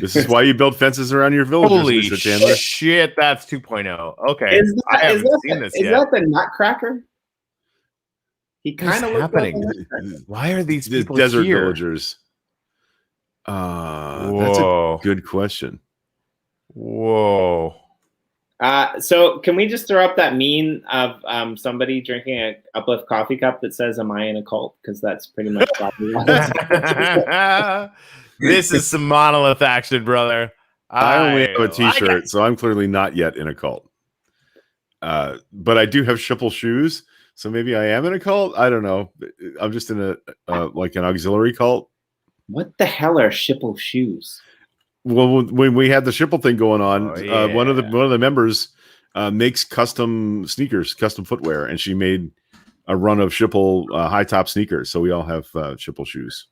Speaker 3: This is why you build fences around your villagers,
Speaker 2: Holy
Speaker 3: Mr. Chandler.
Speaker 2: Shit, that's 2.0. Okay, I haven't seen this yet.
Speaker 1: Is that the Nutcracker? He kind of looks
Speaker 2: happening. Why are these people
Speaker 3: desert
Speaker 2: here?
Speaker 3: Villagers? That's a good question.
Speaker 2: Whoa.
Speaker 1: So can we just throw up that meme of somebody drinking a Uplift coffee cup that says, "Am I in a cult?" Because that's pretty much probably
Speaker 2: This is some monolith action, brother.
Speaker 3: I only have a t-shirt, so I'm clearly not yet in a cult. But I do have Schipple shoes, so maybe I am in a cult. I don't know. I'm just in a like an auxiliary cult.
Speaker 1: What the hell are Schipple shoes?
Speaker 3: Well, when we had the Schipple thing going on, one of the members makes custom sneakers, custom footwear, and she made a run of Schipple high top sneakers. So we all have Schipple shoes.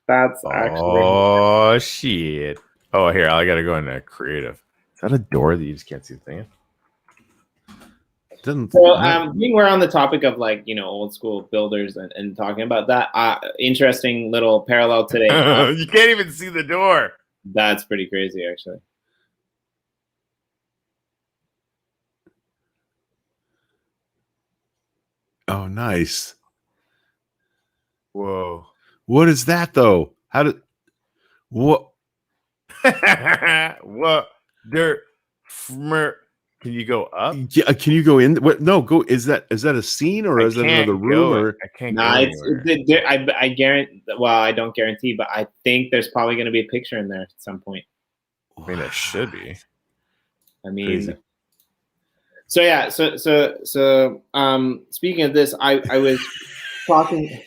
Speaker 1: That's actually.
Speaker 2: Oh shit! Oh, here I gotta go into creative. Is that a door that you just can't see the thing in?
Speaker 1: Being we're on the topic of old school builders and talking about that, interesting little parallel today.
Speaker 2: You can't even see the door.
Speaker 1: That's pretty crazy, actually.
Speaker 3: Oh, nice.
Speaker 2: Whoa.
Speaker 3: What is that, though? What?
Speaker 2: What? Dirt. Can you go up?
Speaker 3: Yeah, can you go in? What? No, go. Is that a scene or is that another room? Or
Speaker 2: I can't.
Speaker 1: I guarantee. Well, I don't guarantee, but I think there's probably going to be a picture in there at some point.
Speaker 2: I mean, it should be.
Speaker 1: I mean,
Speaker 3: crazy.
Speaker 1: So yeah. So speaking of this, I was talking.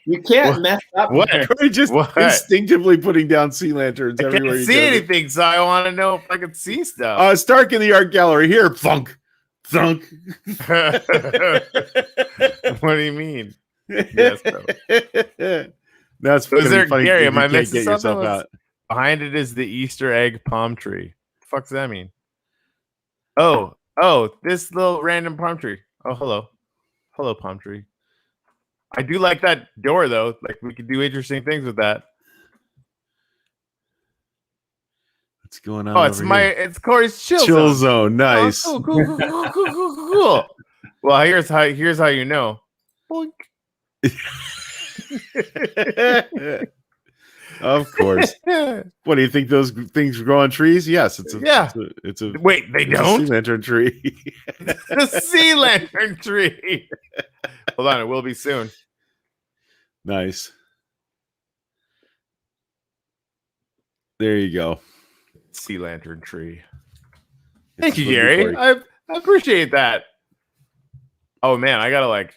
Speaker 1: You can't mess up.
Speaker 2: What?
Speaker 3: Corey just instinctively putting down sea lanterns everywhere.
Speaker 2: I can't see anything, so I want to know if I can see stuff.
Speaker 3: It's dark in the art gallery. Here, thunk, thunk.
Speaker 2: What do you mean? Yes,
Speaker 3: that's funny.
Speaker 2: Gary, am I missing something? Behind it is the Easter egg palm tree. What the fuck does that mean? Oh, this little random palm tree. Oh, hello, palm tree. I do like that door, though. Like, we could do interesting things with that.
Speaker 3: What's going on?
Speaker 2: Oh, it's Corey's
Speaker 3: chill zone. Nice.
Speaker 2: Oh, cool. Well, here's how you know.
Speaker 3: Of course. What do you think? Those things grow on trees? Yes, it's a
Speaker 2: wait. They don't.
Speaker 3: A sea lantern tree.
Speaker 2: The sea lantern tree. Hold on, it will be soon.
Speaker 3: Nice. There you go.
Speaker 2: Sea lantern tree. Thank you, Gary. I appreciate that. Oh man, I gotta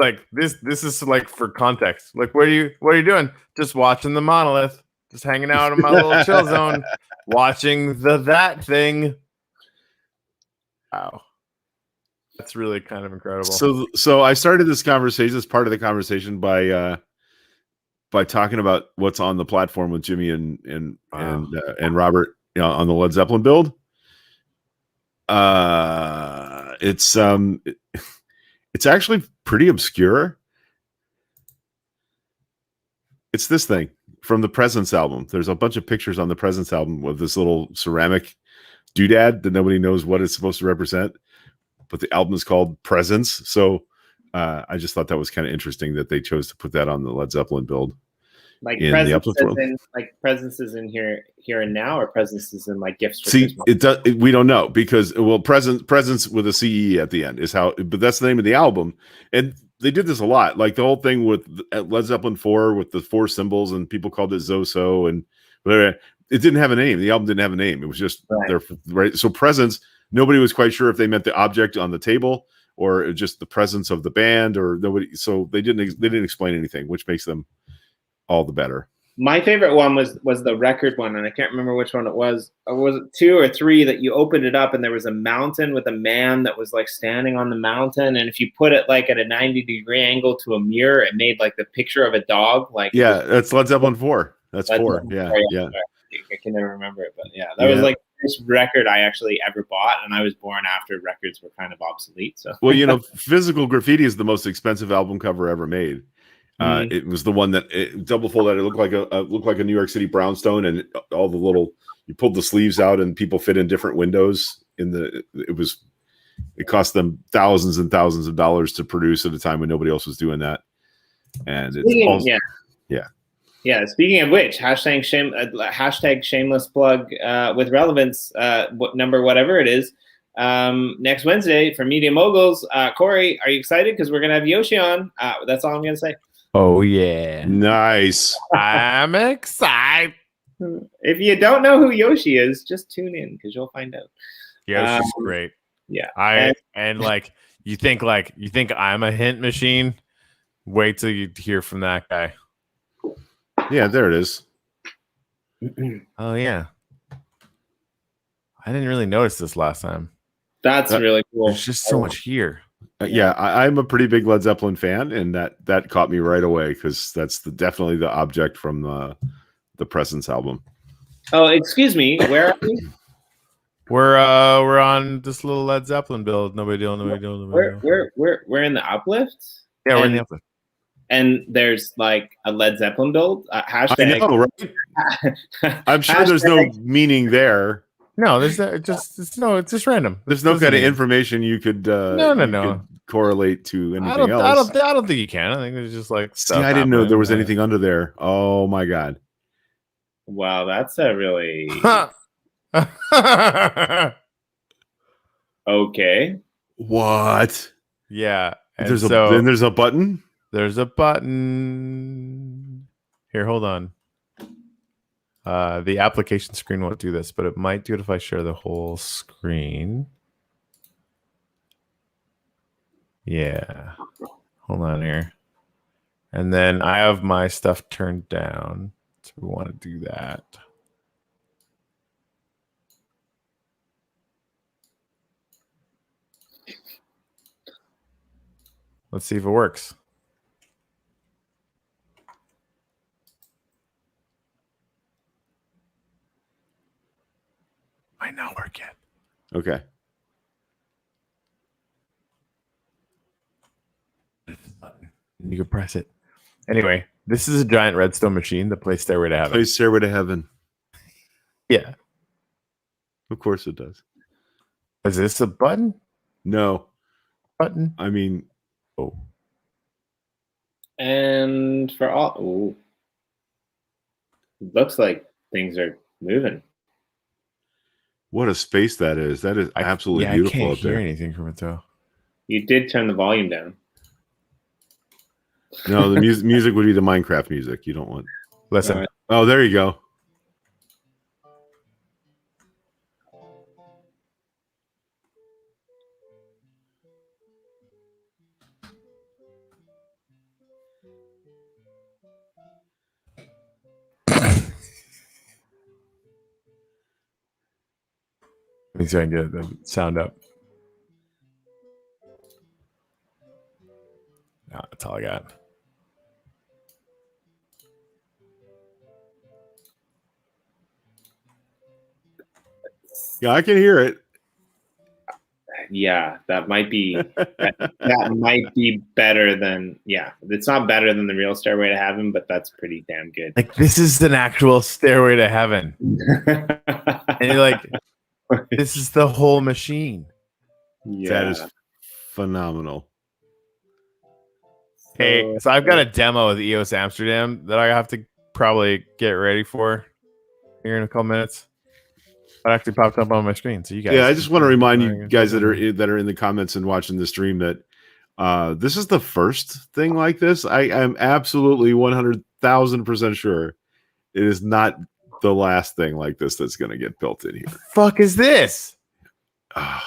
Speaker 2: like this is like for context. Like, what are you doing? Just watching the monolith. Just hanging out in my little chill zone, watching that thing. Wow. That's really kind of incredible.
Speaker 3: So I started this conversation, as part of the conversation, by talking about what's on the platform with Jimmy and Robert, on the Led Zeppelin build. It's actually pretty obscure. It's this thing from the Presence album. There's a bunch of pictures on the Presence album with this little ceramic doodad that nobody knows what it's supposed to represent, but the album is called Presence. So I just thought that was kind of interesting that they chose to put that on the Led Zeppelin build.
Speaker 1: Like presences in here and now, or presences in like gifts for
Speaker 3: Christmas? It does. We don't know, because presence with a CE at the end is how, but that's the name of the album. And they did this a lot, like the whole thing with Led Zeppelin 4 with the 4 symbols, and people called it Zoso, and whatever. It didn't have a name. The album didn't have a name. It was just there, right? So presence, nobody was quite sure if they meant the object on the table or just the presence of the band, or nobody. So they didn't explain anything, which makes them all the better.
Speaker 1: My favorite one was the record one, and I can't remember which one it was. Or was it 2 or 3 that you opened it up and there was a mountain with a man that was like standing on the mountain, and if you put it like at a 90-degree angle to a mirror, it made like the picture of a dog. Like,
Speaker 3: yeah, that's Led Zeppelin 4. That's 4. Yeah.
Speaker 1: I can never remember it, but that was like the first record I actually ever bought, and I was born after records were kind of obsolete. So,
Speaker 3: well, Physical Graffiti is the most expensive album cover ever made. It was the one that double folded. It looked like a New York City brownstone, and all the little, you pulled the sleeves out and people fit in different windows. It cost them thousands and thousands of dollars to produce at a time when nobody else was doing that. And
Speaker 1: Speaking of which, hashtag shameless plug with relevance, number whatever it is. Next Wednesday for Media Moguls. Corey, are you excited? Because we're gonna have Yoshi on. That's all I'm gonna say.
Speaker 2: Oh yeah,
Speaker 3: nice.
Speaker 2: I'm excited.
Speaker 1: If you don't know who Yoshi is, just tune in because you'll find out.
Speaker 2: Yoshi's great.
Speaker 1: Yeah,
Speaker 2: like you think I'm a hint machine. Wait till you hear from that guy.
Speaker 3: Yeah, there it is.
Speaker 2: Oh yeah, I didn't really notice this last time.
Speaker 1: That's really cool.
Speaker 2: There's just so much here.
Speaker 3: I'm a pretty big Led Zeppelin fan, and that caught me right away, because that's definitely the object from the Presence album.
Speaker 1: Oh, excuse me, where are we?
Speaker 2: We're on this little Led Zeppelin build. Nobody deal.
Speaker 1: We're in the uplift.
Speaker 2: Yeah, we're in the uplift.
Speaker 1: And there's like a Led Zeppelin build. Hashtag.
Speaker 3: I know, right? I'm sure there's no meaning there.
Speaker 2: No, it's just random.
Speaker 3: There's no kind of information you could
Speaker 2: no
Speaker 3: correlate to anything else.
Speaker 2: I don't think you can. I think it's just like
Speaker 3: stuff. See, I didn't know there was anything under there. Oh my god!
Speaker 1: Wow, that's a really okay.
Speaker 3: What?
Speaker 2: Yeah,
Speaker 3: there's a button.
Speaker 2: There's a button. Here, hold on. The application screen won't do this, but it might do it if I share the whole screen. Yeah. Hold on here. And then I have my stuff turned down. So we want to do that. Let's see if it works. Might not work yet.
Speaker 3: Okay.
Speaker 2: You can press it. Anyway, this is a giant redstone machine that plays Stairway to Heaven.
Speaker 3: Plays Stairway to Heaven.
Speaker 2: Yeah.
Speaker 3: Of course it does.
Speaker 2: Is this a button?
Speaker 3: No.
Speaker 2: Button?
Speaker 3: I mean, oh.
Speaker 1: And for all, ooh. Looks like things are moving.
Speaker 3: What a space that is. That is absolutely beautiful.
Speaker 2: I can't hear anything from it, though.
Speaker 1: You did turn the volume down.
Speaker 3: No, the music would be the Minecraft music. You don't want.
Speaker 2: Listen.
Speaker 3: Right. Oh, there you go.
Speaker 2: Let me try and get the sound up. No, that's all I got.
Speaker 3: Yeah, I can hear it.
Speaker 1: Yeah, that might be that might be better than it's not better than the real Stairway to Heaven, but that's pretty damn good.
Speaker 2: Like, this is an actual Stairway to Heaven. And you're like, this is the whole machine.
Speaker 3: Yeah. That is phenomenal.
Speaker 2: Hey, so I've got a demo of the EOS Amsterdam that I have to probably get ready for here in a couple minutes. It actually popped up on my screen, so you guys.
Speaker 3: Yeah, I just want to remind you guys that are in the comments and watching the stream that this is the first thing like this. I am absolutely 100,000% sure it is not the last thing like this that's going to get built in here.
Speaker 2: The fuck is this? I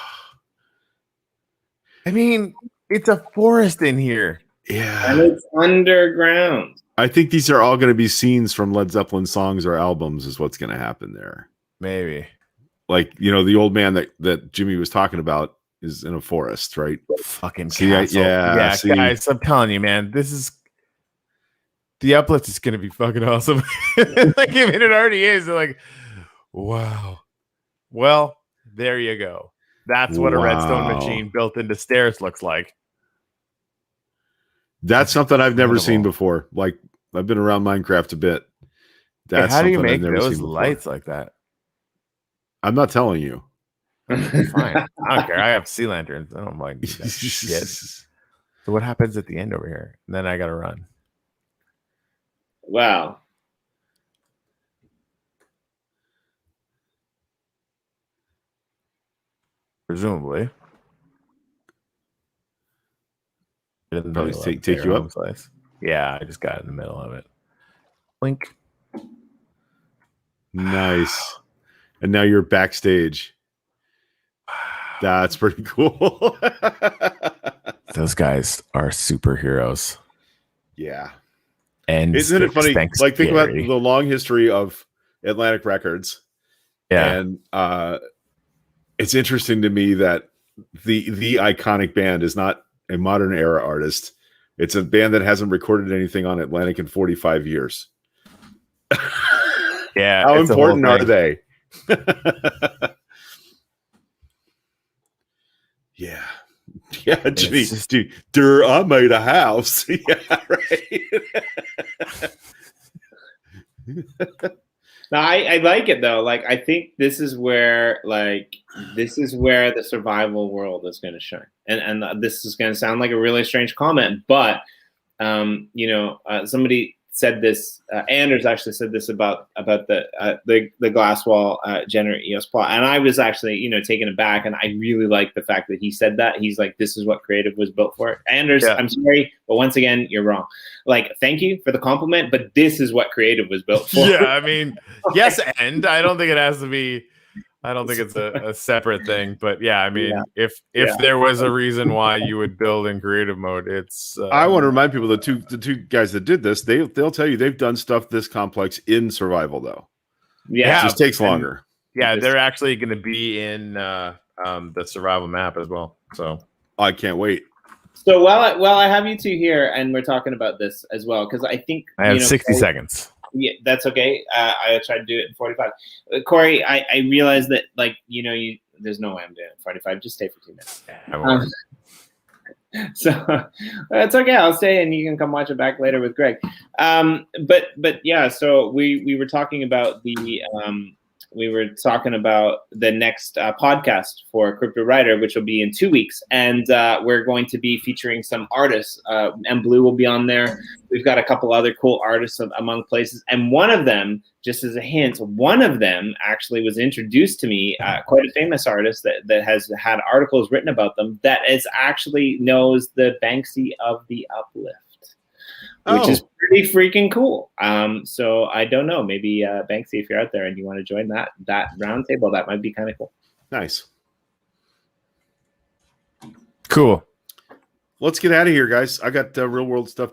Speaker 2: mean, it's a forest in here.
Speaker 3: Yeah,
Speaker 1: and it's underground.
Speaker 3: I think these are all going to be scenes from Led Zeppelin songs or albums. Is what's going to happen there.
Speaker 2: Maybe.
Speaker 3: Like, the old man that Jimmy was talking about is in a forest, right?
Speaker 2: Fucking castle. Yeah, guys, I'm telling you, man, this is the uplift is gonna be fucking awesome. Like, I mean, it already is. They're like, wow. Well, there you go. That's what a redstone machine built into stairs looks like.
Speaker 3: That's something I've never seen before. Like, I've been around Minecraft a bit.
Speaker 2: That's how do you make those lights like that?
Speaker 3: I'm not telling you.
Speaker 2: Fine. I don't care. I have sea lanterns. I don't mind that shit. So what happens at the end over here? And then I gotta run.
Speaker 1: Wow.
Speaker 2: Presumably.
Speaker 3: Probably take you up.
Speaker 2: Slice. Yeah, I just got in the middle of it. Blink.
Speaker 3: Nice. And now you're backstage. That's pretty cool.
Speaker 2: Those guys are superheroes.
Speaker 3: Yeah.
Speaker 2: And
Speaker 3: isn't it funny? Like, think about the long history of Atlantic Records.
Speaker 2: Yeah.
Speaker 3: And it's interesting to me that the iconic band is not a modern era artist. It's a band that hasn't recorded anything on Atlantic in 45 years.
Speaker 2: Yeah.
Speaker 3: How important are they? Yeah. Yeah, Jimmy. I made a house. Yeah, right.
Speaker 1: No, I like it though. Like, I think this is where the survival world is going to shine. And this is going to sound like a really strange comment, but somebody said this. Anders actually said this about the glass wall generate EOS plot, and I was actually taken aback, and I really like the fact that he said that. He's like, this is what creative was built for. Anders, I'm sorry, but once again, you're wrong. Like, thank you for the compliment, but this is what creative was built for.
Speaker 2: Yeah, I mean, yes, and I don't think it has to be. I don't think it's a separate thing, but yeah, I mean, if there was a reason why you would build in creative mode, it's.
Speaker 3: I want to remind people the two guys that did this, they'll tell you they've done stuff this complex in survival though.
Speaker 1: Yeah,
Speaker 3: it just takes longer.
Speaker 2: Yeah, they're actually going to be in the survival map as well. So
Speaker 3: I can't wait.
Speaker 1: So while I have you two here, and we're talking about this as well, because I think
Speaker 2: I have 60 seconds.
Speaker 1: Yeah, that's okay. I tried to do it in 45. Corey, I realized that, like, there's no way I'm doing it in 45. Just stay for 2 minutes. So that's okay. I'll stay, and you can come watch it back later with Greg. But yeah. So we were talking about the next podcast for Crypto Writer, which will be in 2 weeks, and we're going to be featuring some artists. And Blue will be on there. We've got a couple other cool artists among places, and one of them, just as a hint, one of them actually was introduced to me, quite a famous artist that has had articles written about them, that is actually knows the Banksy of the Uplift, which is pretty freaking cool. So I don't know, maybe Banksy, if you're out there and you want to join that roundtable, that might be kind of cool.
Speaker 3: Nice.
Speaker 2: Cool.
Speaker 3: Let's get out of here, guys. I got real world stuff